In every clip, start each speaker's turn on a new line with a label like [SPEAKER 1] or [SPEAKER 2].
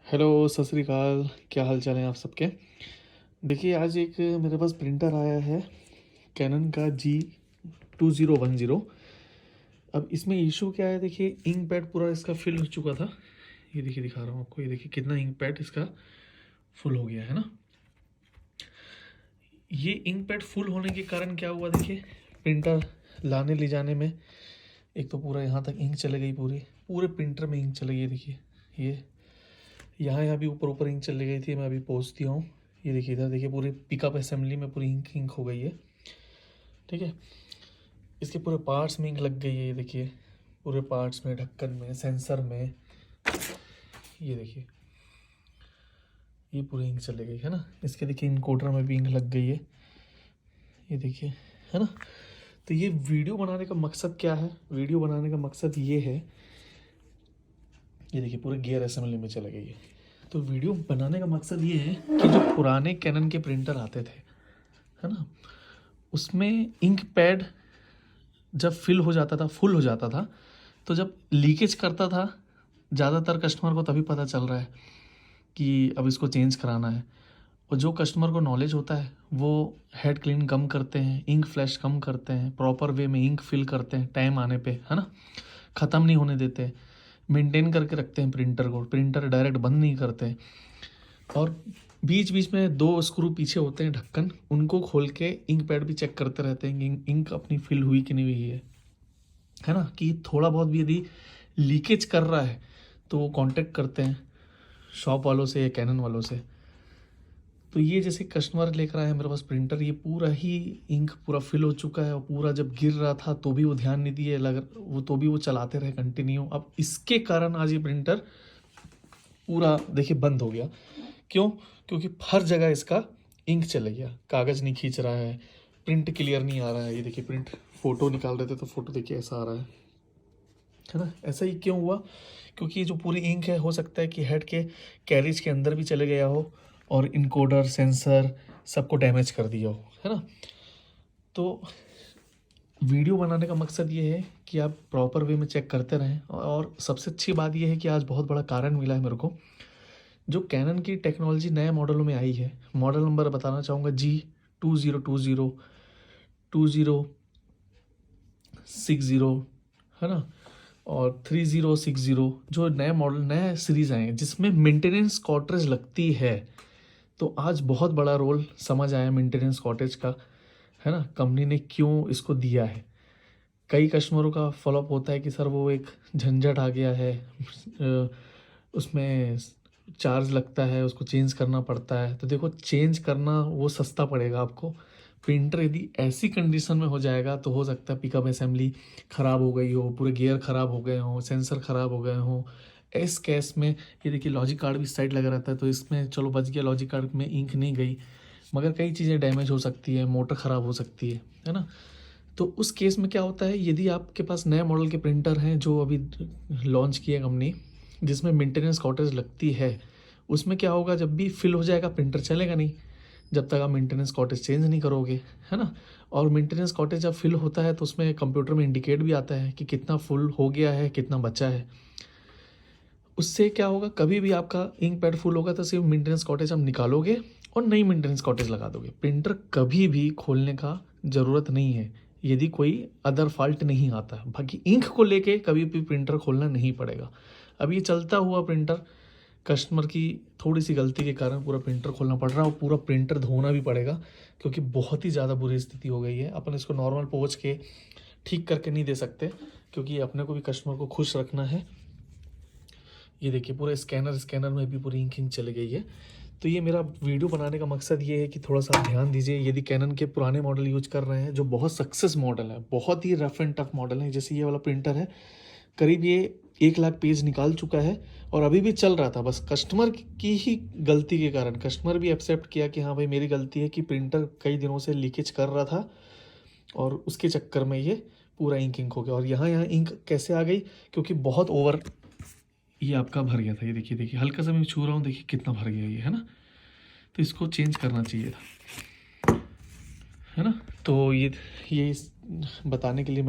[SPEAKER 1] Hello, सत श्री अकाल। क्या हाल चाल है आप सबके। देखिए, आज एक मेरे पास प्रिंटर आया है कैनन का G2010। अब इसमें इशू क्या है, देखिए इंक पैड पूरा इसका फिल हो चुका था। ये देखिए, दिखा रहा हूँ आपको। ये देखिए कितना इंक पैड इसका फुल हो गया है ना। ये इंक पैड फुल होने के कारण क्या हुआ, देखिए प्रिंटर लाने ले जाने में एक तो पूरा यहाँ तक इंक चले गई, पूरी पूरे प्रिंटर में इंक चले गई। देखिए ये यहाँ यहाँ भी ऊपर ऊपर इंक चली गई थी। मैं अभी पोंछ दिया हूँ। ये देखिए इधर देखिए, पूरी पिकअप असेंबली में पूरी इंक इंक हो गई है। ठीक है, इसके पूरे पार्ट्स में इंक लग गई है। ये देखिए पूरे पार्ट्स में, ढक्कन में, सेंसर में। ये देखिए ये पूरी इंक चली गई है ना। इसके देखिए इनकोडर में भी इंक लग गई है। ये देखिए, है ना। तो ये वीडियो बनाने का मकसद क्या है, वीडियो बनाने का मकसद ये है। ये देखिए पूरे गियर असेंबली में चली गई है। तो वीडियो बनाने का मकसद ये है कि जो पुराने कैनन के प्रिंटर आते थे, है ना, उसमें इंक पैड जब फिल हो जाता था, फुल हो जाता था, तो जब लीकेज करता था ज़्यादातर कस्टमर को तभी पता चल रहा है कि अब इसको चेंज कराना है। और जो कस्टमर को नॉलेज होता है वो हेड क्लीन कम करते हैं, इंक फ्लैश कम करते हैं, प्रॉपर वे में इंक फिल करते हैं टाइम आने पे, है ना, ख़त्म नहीं होने देते, मेंटेन करके रखते हैं प्रिंटर को, प्रिंटर डायरेक्ट बंद नहीं करते। और बीच बीच में दो स्क्रू पीछे होते हैं ढक्कन, उनको खोल के इंक पैड भी चेक करते रहते हैं कि इंक अपनी फिल हुई कि नहीं हुई है ना। कि थोड़ा बहुत भी यदि लीकेज कर रहा है तो वो कांटेक्ट करते हैं शॉप वालों से या कैनन वालों से। तो ये जैसे कस्टमर लेकर आया है मेरे पास प्रिंटर, ये पूरा ही इंक पूरा फिल हो चुका है। और पूरा जब गिर रहा था तो भी वो ध्यान नहीं दिए, लग वो तो भी वो चलाते रहे कंटिन्यू। अब इसके कारण आज ये प्रिंटर पूरा देखिए बंद हो गया। क्यों? क्योंकि हर जगह इसका इंक चला गया, कागज़ नहीं खींच रहा है, प्रिंट क्लियर नहीं आ रहा है। ये देखिए प्रिंट फ़ोटो निकाल रहे थे तो फ़ोटो देखिए ऐसा आ रहा है ना। ऐसा ही क्यों हुआ? क्योंकि जो पूरी इंक है, हो सकता है कि हेड के कैरिज के अंदर भी चले गया हो और इनकोडर, सेंसर सबको डैमेज कर दिया हो, है ना। तो वीडियो बनाने का मकसद ये है कि आप प्रॉपर वे में चेक करते रहें। और सबसे अच्छी बात ये है कि आज बहुत बड़ा कारण मिला है मेरे को। जो कैनन की टेक्नोलॉजी नए मॉडलों में आई है, मॉडल नंबर बताना चाहूँगा G2020, 2060, है ना, और 3060, जो नए मॉडल, नए सीरीज़ आए हैं जिसमें मेंटेनेंस कॉर्टेज लगती है। तो आज बहुत बड़ा रोल समझ आया मेंटेनेंस कॉर्टेज का, है ना, कंपनी ने क्यों इसको दिया है। कई कस्टमरों का फॉलोअप होता है कि सर वो एक झंझट आ गया है, उसमें चार्ज लगता है, उसको चेंज करना पड़ता है। तो देखो, चेंज करना वो सस्ता पड़ेगा आपको। प्रिंटर यदि ऐसी कंडीशन में हो जाएगा तो हो सकता है पिकअप असेंबली ख़राब हो गई हो, पूरे गियर ख़राब हो गए हों, सेंसर ख़राब हो गए हों। इस केस में ये देखिए लॉजिक कार्ड भी इस साइड लगा रहता है, तो इसमें चलो बच गया, लॉजिक कार्ड में इंक नहीं गई, मगर कई चीज़ें डैमेज हो सकती है, मोटर ख़राब हो सकती है ना। तो उस केस में क्या होता है, यदि आपके पास नए मॉडल के प्रिंटर हैं जो अभी लॉन्च किए कंपनी, जिसमें मेंटेनेंस कॉटेज लगती है, उसमें क्या होगा, जब भी फिल हो जाएगा प्रिंटर चलेगा नहीं जब तक आप मेंटेनेंस कॉटेज चेंज नहीं करोगे, है ना। और मेंटेनेंस कॉटेज जब फिल होता है तो उसमें कंप्यूटर में इंडिकेट भी आता है कि कितना फुल हो गया है, कितना बचा है। उससे क्या होगा, कभी भी आपका इंक पैड फुल होगा तो सिर्फ मेंटेनेंस कॉटेज आप निकालोगे और नई मेंटेनेंस कॉटेज लगा दोगे। प्रिंटर कभी भी खोलने का ज़रूरत नहीं है यदि कोई अदर फॉल्ट नहीं आता। बाकी इंक को लेके कभी भी प्रिंटर खोलना नहीं पड़ेगा। अब ये चलता हुआ प्रिंटर, कस्टमर की थोड़ी सी गलती के कारण पूरा प्रिंटर खोलना पड़ रहा है और पूरा प्रिंटर धोना भी पड़ेगा, क्योंकि बहुत ही ज़्यादा बुरी स्थिति हो गई है। अपन इसको नॉर्मल पोंछ के ठीक करके नहीं दे सकते, क्योंकि अपने को भी कस्टमर को खुश रखना है। ये देखिए पूरे स्कैनर में भी पूरी इंकिंग चली गई है। तो ये मेरा वीडियो बनाने का मकसद ये है कि थोड़ा सा आप ध्यान दीजिए, यदि कैनन के पुराने मॉडल यूज कर रहे हैं जो बहुत सक्सेस मॉडल है, बहुत ही रफ एंड टफ मॉडल है। जैसे ये वाला प्रिंटर है, करीब ये 1 लाख पेज निकाल चुका है और अभी भी चल रहा था। बस कस्टमर की ही गलती के कारण, कस्टमर भी एक्सेप्ट किया कि हाँ भाई मेरी गलती है कि प्रिंटर कई दिनों से लीकेज कर रहा था और उसके चक्कर में ये पूरा इंक हो गया। और यहाँ यहाँ इंक कैसे आ गई, क्योंकि बहुत ओवर ये आपका भर गया था। ये देखिए देखिए हल्का सा मैं छू रहा हूँ, देखिए कितना भर गया ये, है ना। तो इसको चेंज करना चाहिए था, है ना। तो ये बताने के लिए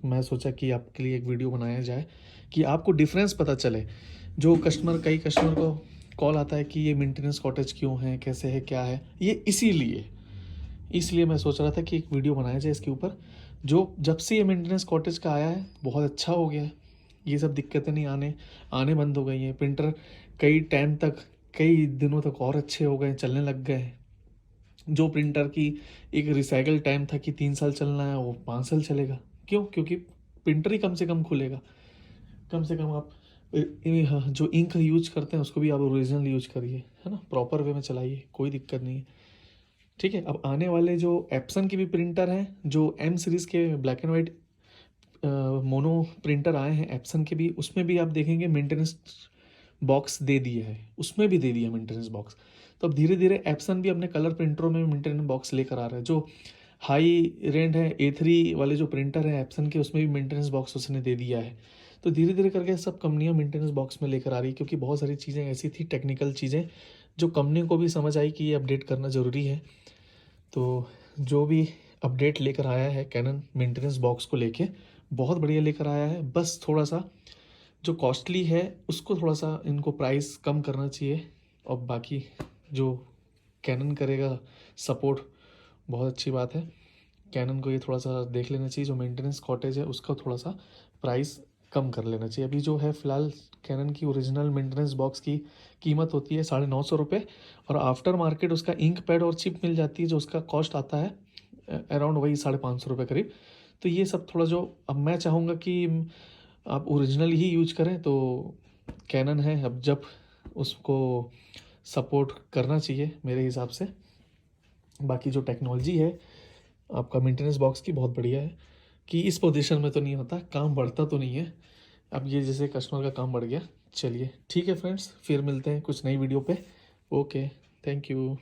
[SPEAKER 1] मैं सोचा कि आपके लिए एक वीडियो बनाया जाए कि आपको डिफरेंस पता चले। जो कस्टमर, कई कस्टमर को कॉल आता है कि ये मेंटेनेंस कॉटेज क्यों है, कैसे है, क्या है, ये इसलिए मैं सोच रहा था कि एक वीडियो बनाया जाए इसके ऊपर। जो जब से ये मेंटेनेंस कॉटेज का आया है बहुत अच्छा हो गया है, ये सब दिक्कतें नहीं आने बंद हो गई हैं। प्रिंटर कई टाइम तक, कई दिनों तक और अच्छे हो गए, चलने लग गए हैं। जो प्रिंटर की एक रिसाइकल टाइम था कि 3 साल चलना है, वो 5 साल चलेगा। क्यों? क्योंकि प्रिंटर ही कम से कम खुलेगा। कम से कम आप हाँ, जो इंक यूज करते हैं उसको भी आप ओरिजिनल यूज करिए, है ना, प्रॉपर वे में चलाइए, कोई दिक्कत नहीं है। ठीक है। अब आने वाले जो एप्सन के भी प्रिंटर हैं, जो एम सीरीज़ के black and white mono printer आए हैं एप्सन के भी, उसमें भी आप देखेंगे मेंटेनेंस बॉक्स दे दिया है, उसमें भी दे दिया मेंटेनेंस बॉक्स। तो अब धीरे धीरे एप्सन भी अपने कलर प्रिंटरों में मेंटेनेंस बॉक्स लेकर आ रहा है। जो हाई रेंज है A3 वाले जो प्रिंटर हैं एप्सन के, उसमें भी मेंटेनेंस बॉक्स उसने दे दिया है। तो धीरे धीरे करके सब कंपनियां मेंटेनेंस बॉक्स में लेकर आ रही है, क्योंकि बहुत सारी चीज़ें ऐसी थी, टेक्निकल चीज़ें, जो कंपनी को भी समझ आई कि ये अपडेट करना ज़रूरी है। तो जो भी अपडेट लेकर आया है कैनन मेंटेनेंस बॉक्स को लेके, बहुत बढ़िया लेकर आया है। बस थोड़ा सा जो कॉस्टली है उसको थोड़ा सा इनको प्राइस कम करना चाहिए, और बाकी जो कैनन करेगा सपोर्ट, बहुत अच्छी बात है। कैनन को ये थोड़ा सा देख लेना चाहिए, जो मेंटेनेंस कॉटेज है उसका थोड़ा सा प्राइस कम कर लेना चाहिए। अभी जो है फ़िलहाल कैनन की ओरिजिनल मेंटेनेंस बॉक्स की कीमत होती है 950 रुपये, और आफ्टर मार्केट उसका इंक पैड और चिप मिल जाती है, जो उसका कॉस्ट आता है अराउंड वही 550 रुपये करीब। तो ये सब थोड़ा जो, अब मैं चाहूँगा कि आप ओरिजिनल ही यूज करें, तो कैनन है, अब जब उसको सपोर्ट करना चाहिए मेरे हिसाब से। बाकी जो टेक्नोलॉजी है आपका मेंटेनेंस बॉक्स की बहुत बढ़िया है, कि इस पोजीशन में तो नहीं होता, काम बढ़ता तो नहीं है। अब ये जैसे कस्टमर का काम बढ़ गया। चलिए ठीक है फ्रेंड्स, फिर मिलते हैं कुछ नई वीडियो पे। Okay, thank you.